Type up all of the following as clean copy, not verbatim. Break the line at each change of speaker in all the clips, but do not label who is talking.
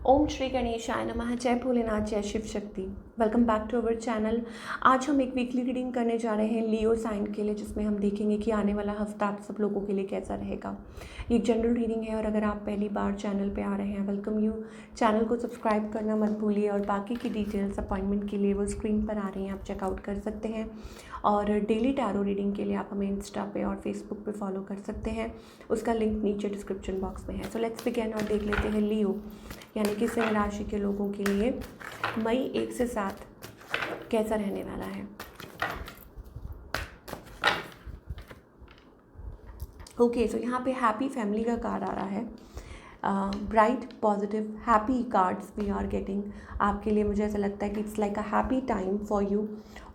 ओम श्री गणेशाय नमः। जय भोलेनाथ, जय Shiv Shakti. Welcome back to our channel. आज हम एक वीकली रीडिंग करने जा रहे हैं लियो साइन के लिए, जिसमें हम देखेंगे कि आने वाला हफ्ता आप सब लोगों के लिए कैसा रहेगा। ये एक जनरल रीडिंग है और अगर आप पहली बार चैनल पे आ रहे हैं, वेलकम यू। चैनल को सब्सक्राइब करना मत भूलिए और बाकी की डिटेल्स अपॉइंटमेंट के लिए वो स्क्रीन पर आ रही हैं, आप चेकआउट कर सकते हैं। और डेली टैरो रीडिंग के लिए आप हमें इंस्टा पे और फेसबुक पे फॉलो कर सकते हैं, उसका लिंक नीचे डिस्क्रिप्शन बॉक्स में है। सो लेट्स बिगिन और देख लेते हैं लियो यानी कि सिंह राशि के लोगों के लिए मई 1 से 7 कैसा रहने वाला है। ओके, सो यहाँ पे हैप्पी फैमिली का कार्ड आ रहा है। Bright positive happy cards we are getting आपके लिए। मुझे ऐसा लगता है कि it's like a happy time for you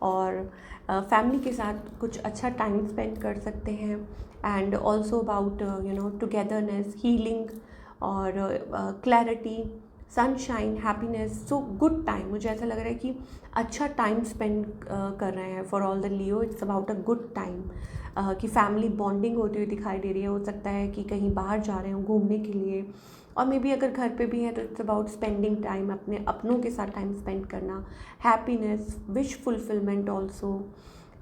और फैमिली के साथ कुछ अच्छा टाइम स्पेंड कर सकते हैं। And also about togetherness, healing और clarity, sunshine, happiness. So good time. मुझे ऐसा लग रहा है कि अच्छा टाइम स्पेंड कर रहे हैं for all the Leo. It's about a good time कि फैमिली बॉन्डिंग होती हुई दिखाई दे रही है। हो सकता है कि कहीं बाहर जा रहे हो घूमने के लिए, और मे बी अगर घर पे भी हैं तो इट्स अबाउट स्पेंडिंग टाइम, अपने अपनों के साथ टाइम स्पेंड करना। हैप्पीनेस, विश फुलफिलमेंट ऑल्सो,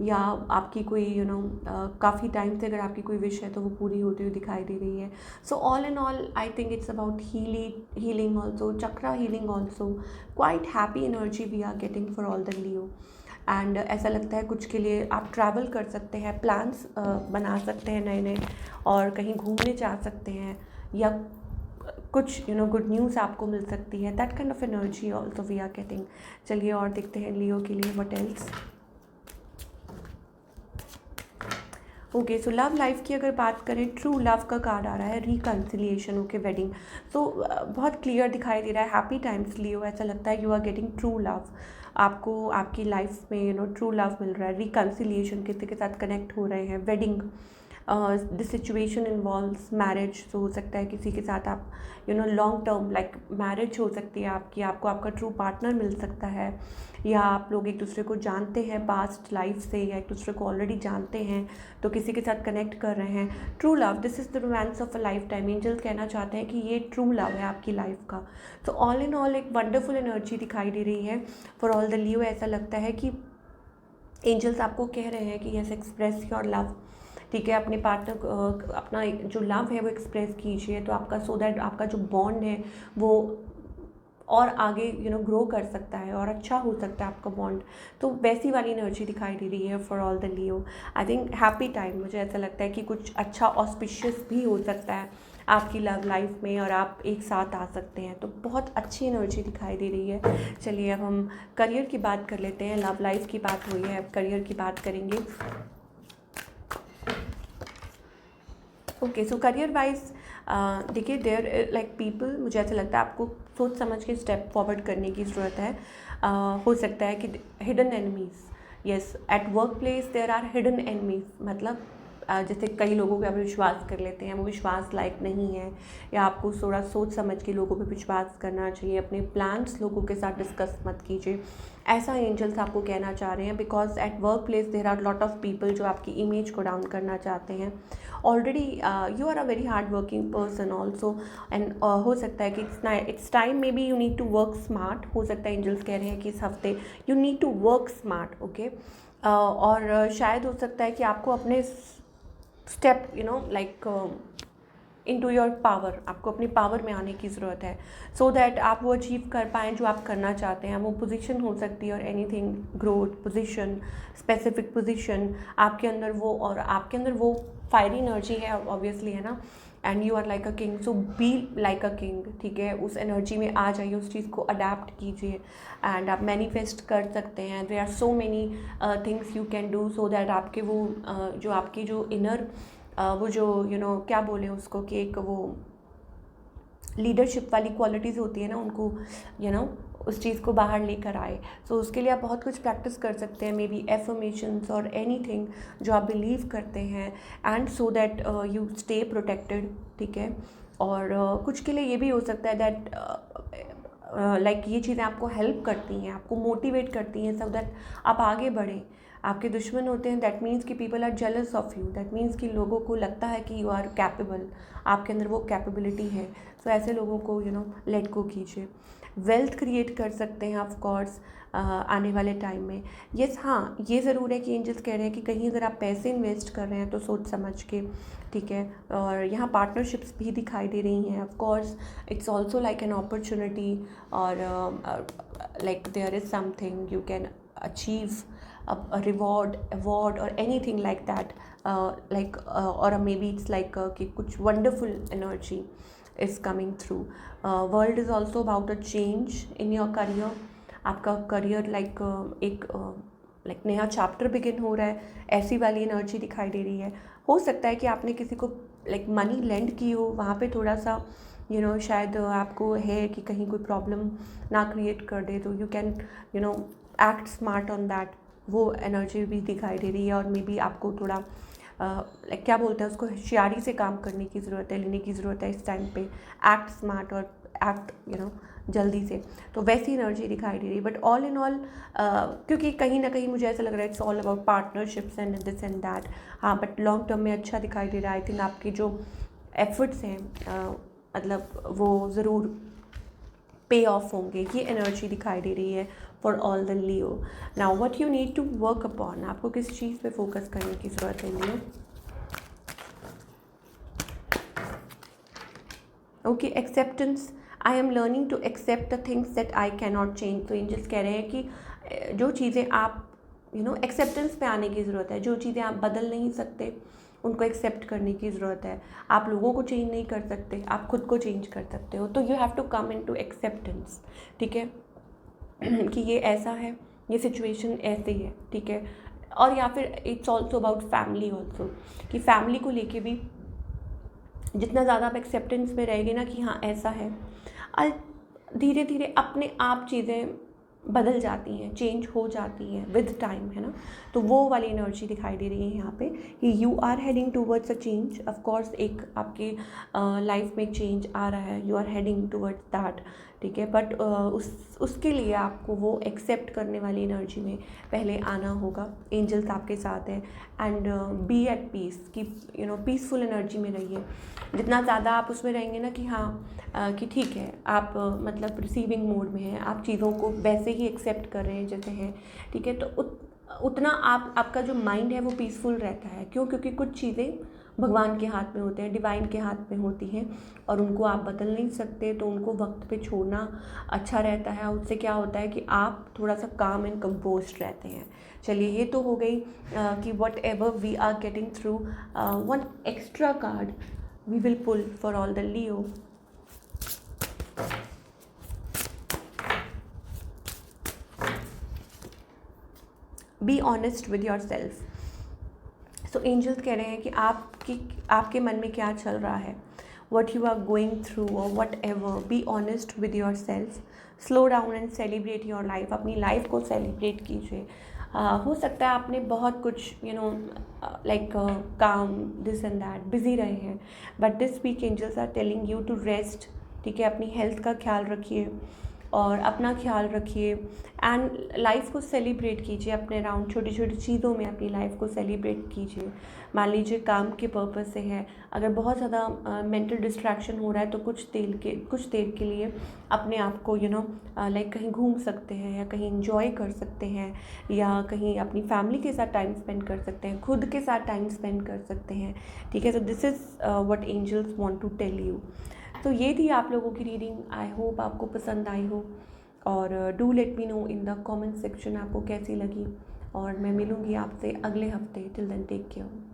या आपकी कोई काफ़ी टाइम से अगर आपकी कोई विश है तो वो पूरी होती हुई दिखाई दे रही है। So all in all I think it's about healing also, chakra healing also, quite happy energy we are getting for all the Leo. And ऐसा लगता है कुछ के लिए आप ट्रैवल कर सकते हैं, प्लान्स बना सकते हैं नए नए, और कहीं घूमने जा सकते हैं, या कुछ गुड न्यूज़ आपको मिल सकती है। That kind of energy also we are getting. चलिए और देखते हैं लियो के लिए what else. Okay, so love life की अगर बात करें, ट्रू लव का कार्ड आ रहा है, रिकन्सिलिएशन। Okay, wedding. तो बहुत क्लियर दिखाई दे रहा है हैप्पी टाइम्स लियो। ऐसा लगता है you are getting true love. आपको आपकी लाइफ में ट्रू लव मिल रहा है, रिकन्सिलिएशन, किसी के साथ कनेक्ट हो रहे हैं, wedding. This situation involves marriage. तो हो सकता है किसी के साथ आप लॉन्ग टर्म लाइक मैरिज हो सकती है आपकी, आपको आपका ट्रू पार्टनर मिल सकता है, या आप लोग एक दूसरे को जानते हैं पास्ट लाइफ से, या एक दूसरे को ऑलरेडी जानते हैं तो किसी के साथ कनेक्ट कर रहे हैं। True love, this is the romance of a lifetime. Angels कहना चाहते हैं कि ये ट्रू लव है आपकी लाइफ का। तो ऑल इन ऑल एक वंडरफुल एनर्जी दिखाई दे रही है फॉर ऑल द लियो। ऐसा लगता है कि एंजल्स आपको कह रहे हैं कि यस, एक्सप्रेस योर लव। ठीक है, अपने पार्टनर को अपना जो लव है वो एक्सप्रेस कीजिए, तो आपका सो दैट आपका जो बॉन्ड है वो और आगे ग्रो कर सकता है और अच्छा हो सकता है आपका बॉन्ड। तो वैसी वाली एनर्जी दिखाई दे रही है for all the Leo. I think happy time, मुझे ऐसा लगता है कि कुछ अच्छा ऑस्पिशियस भी हो सकता है आपकी लव लाइफ में और आप एक साथ आ सकते हैं। तो बहुत अच्छी एनर्जी दिखाई दे रही है। चलिए अब हम करियर की बात कर लेते हैं। लव लाइफ की बात हुई है, अब करियर की बात करेंगे। ओके, सो करियर वाइज देखिए, देयर लाइक पीपल, मुझे ऐसा लगता है आपको सोच समझ के स्टेप फॉरवर्ड करने की ज़रूरत है। हो सकता है कि hidden enemies, yes, at work place there are hidden enemies. मतलब जैसे कई लोगों पे आप विश्वास कर लेते हैं, वो विश्वास लायक नहीं है, या आपको थोड़ा सोच समझ के लोगों पे विश्वास करना चाहिए। अपने प्लान्स लोगों के साथ डिस्कस मत कीजिए, ऐसा एंजल्स आपको कहना चाह रहे हैं। Because at work place there are lot of people जो आपकी इमेज को डाउन करना चाहते हैं। Already you are a very hard working person also, and हो सकता है कि it's time maybe you need to work smart. हो सकता है एंजल्स कह रहे हैं कि इस हफ्ते you need to work smart. Okay, और शायद हो सकता है कि आपको अपने step like into your power, आपको अपनी पावर में आने की ज़रूरत है, सो दैट आप वो अचीव कर पाएँ जो आप करना चाहते हैं। वो पोजीशन हो सकती है और anything, growth, position, specific position आपके अंदर वो, और आपके अंदर वो फायरी एनर्जी है ऑब्वियसली, है ना। And you are like a king, so be like a king. ठीक है, उस एनर्जी में आ जाइए, उस चीज़ को अडेप्ट कीजिए एंड आप मैनिफेस्ट कर सकते हैं। There are so many things you can do so that आपके वो जो आपकी जो इनर वो जो क्या बोलें उसको, कि एक वो लीडरशिप वाली क्वालिटीज़ होती है ना, उनको उस चीज़ को बाहर लेकर आए। सो उसके लिए आप बहुत कुछ प्रैक्टिस कर सकते हैं, मे बी एफर्मेशंस और एनीथिंग जो आप बिलीव करते हैं, and so that you stay protected. ठीक है, और कुछ के लिए ये भी हो सकता है दैट लाइक ये चीज़ें आपको हेल्प करती हैं, आपको मोटिवेट करती हैं, सो दैट आप आगे बढ़ें। आपके दुश्मन होते हैं, दैट मीन्स कि people are jealous of you, that means कि लोगों को लगता है कि यू आर कैपेबल, आपके अंदर वो कैपेबिलिटी है। सो ऐसे लोगों को लेट गो कीजिए। वेल्थ क्रिएट कर सकते हैं ऑफ कोर्स आने वाले टाइम में। यस, हाँ, ये ज़रूर है कि एंजल्स कह रहे हैं कि कहीं अगर आप पैसे इन्वेस्ट कर रहे हैं तो सोच समझ के, ठीक है। और यहाँ पार्टनरशिप्स भी दिखाई दे रही हैं। Of course it's also like an opportunity, और like there is something you can achieve a reward, award or anything like that, or maybe it's like कि कुछ wonderful energy is coming through. World is also about a change in your career. आपका career एक नया chapter begin हो रहा है, ऐसी वाली एनर्जी दिखाई दे रही है। हो सकता है कि आपने किसी को मनी लेंड की हो, वहाँ पे थोड़ा सा शायद आपको है कि कहीं कोई प्रॉब्लम ना क्रिएट कर दे, तो you can act smart on that. वो एनर्जी भी दिखाई दे रही है। और मे बी आपको थोड़ा क्या बोलते हैं उसको, होशियारी से काम करने की ज़रूरत है, लेने की ज़रूरत है इस टाइम पे। एक्ट स्मार्ट और एक्ट जल्दी से, तो वैसी एनर्जी दिखाई दे रही है। बट ऑल इन ऑल, क्योंकि कहीं ना कहीं मुझे ऐसा लग रहा है it's all about partnerships and this and that. हाँ, बट लॉन्ग टर्म में अच्छा दिखाई दे रहा है। आई थिंक आपके जो एफर्ट्स हैं मतलब वो ज़रूर पे ऑफ होंगे, ये एनर्जी दिखाई दे रही है for all the Leo. Now what you need to work upon, आपको किस चीज़ पे फोकस करने की ज़रूरत है Leo? Okay, acceptance. I am learning to accept the things that I can not change. तो एंजल्स कह रहे हैं कि जो चीज़ें आप एक्सेप्टेंस पे आने की ज़रूरत है। जो चीज़ें आप बदल नहीं सकते उनको एक्सेप्ट करने की ज़रूरत है। आप लोगों को चेंज नहीं कर सकते, आप खुद को चेंज कर सकते हो। तो you have to come in to acceptance, ठीक है, कि ये ऐसा है, ये सिचुएशन ऐसी है, ठीक है। और या फिर it's also about family also, कि फैमिली को लेके भी जितना ज़्यादा आप एक्सेप्टेंस में रहेंगे ना कि हाँ ऐसा है, और धीरे धीरे अपने आप चीज़ें बदल जाती हैं, चेंज हो जाती हैं विद टाइम, है ना। तो वो वाली एनर्जी दिखाई दे रही है यहाँ पे कि you are heading towards a change. Of course एक आपके लाइफ में एक चेंज आ रहा है, you are heading towards that, ठीक है। बट उसके लिए आपको वो एक्सेप्ट करने वाली एनर्जी में पहले आना होगा। एंजल्स आपके साथ है। एंड बी एट पीस, कि पीसफुल एनर्जी में रहिए। जितना ज़्यादा आप उसमें रहेंगे ना कि हाँ कि ठीक है, आप मतलब रिसीविंग मोड में हैं, आप चीज़ों को वैसे ही एक्सेप्ट कर रहे हैं जैसे हैं, ठीक है, तो उतना आपका जो माइंड है वो पीसफुल रहता है। क्यों? क्योंकि कुछ चीज़ें भगवान के हाथ में होते हैं, डिवाइन के हाथ में होती हैं, और उनको आप बदल नहीं सकते, तो उनको वक्त पे छोड़ना अच्छा रहता है। उससे क्या होता है कि आप थोड़ा सा काम एंड कंपोज्ड रहते हैं। चलिए, ये तो हो गई कि whatever we are getting through. One extra card we will pull for all the Leo. Be honest with yourself. So angels कह रहे हैं कि आपके मन में क्या चल रहा है, what you are going through or whatever, be honest with yourself. Slow down and celebrate your life. अपनी लाइफ को सेलिब्रेट कीजिए। हो सकता है आपने बहुत कुछ काम दिस एंड दैट बिजी रहे हैं, but this week angels are telling you to rest, ठीक है। अपनी हेल्थ का ख्याल रखिए और अपना ख्याल रखिए, एंड लाइफ को सेलिब्रेट कीजिए। अपने अराउंड छोटी छोटी चीज़ों में अपनी लाइफ को सेलिब्रेट कीजिए। मान लीजिए काम के पर्पज़ से है, अगर बहुत ज़्यादा मेंटल डिस्ट्रैक्शन हो रहा है तो कुछ देर के लिए अपने आप को कहीं घूम सकते हैं, या कहीं इंजॉय कर सकते हैं, या कहीं अपनी फैमिली के साथ टाइम स्पेंड कर सकते हैं, खुद के साथ टाइम स्पेंड कर सकते हैं, ठीक है। तो this is what angels want to tell you. तो ये थी आप लोगों की रीडिंग। आई होप आपको पसंद आई हो, और do let me know in the comment section आपको कैसी लगी। और मैं मिलूँगी आपसे अगले हफ्ते। Till then take care.